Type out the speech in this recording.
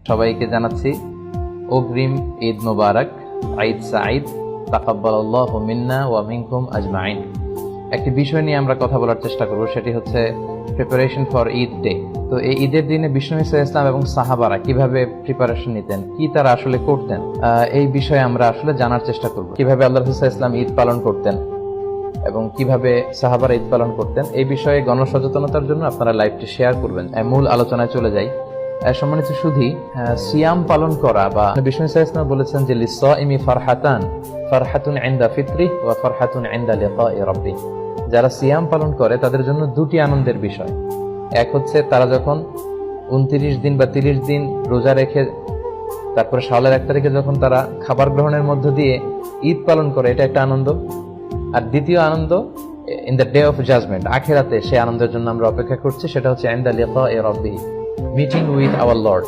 সবাইকে জানাচ্ছি অগ্রিম ঈদ মুবারক, ঈদ সাঈদ, তাকাব্বালাল্লাহু মিন্না ওয়া মিনকুম আজমাইন। একটি বিষয় নিয়ে আমরা কথা বলার চেষ্টা করব, সেটি হচ্ছে প্রিপারেশন ফর ঈদ ডে। তো এই ঈদের দিনে বিষ্ণু ঈসা ইসলাম এবং সাহাবারা কিভাবে প্রিপারেশন নিতেন, কি তারা আসলে করতেন, এই বিষয়ে আমরা আসলে জানার চেষ্টা করব। কিভাবে আল্লাহ ঈসা ইসলাম ঈদ পালন করতেন এবং কিভাবে সাহাবারা ঈদ পালন করতেন, এই বিষয়ে গণসচেতনতার জন্য আপনারা লাইভটি শেয়ার করবেন। মূল আলোচনায় চলে যাই। সম্মানিত সুধী, সিয়াম পালন করা, বা বিষ্ণু ঈসা ইসলাম বলেছেন যে লিসাইমি ফারহাতান, ফারহাতুন ইনদা ফিত্রি ওয়া ফারহাতুন ইনদা লিকাই রাব্বি। যারা সিয়াম পালন করে তাদের জন্য দুটি আনন্দের বিষয়। এক হচ্ছে তারা যখন 29 দিন বা 30 দিন রোজা রেখে তারপরে শাওয়ালের 1 তারিখে যখন তারা খাবার গ্রহণের মধ্য দিয়ে ঈদ পালন করে, এটা একটা আনন্দ। আর দ্বিতীয় আনন্দ in the day of judgement, আখিরাতে সে আনন্দের জন্য আমরা অপেক্ষা করছি, সেটা হচ্ছে ইনদা লিকাই রাব্বি, মিটিং উইথ আওয়ার লর্ড।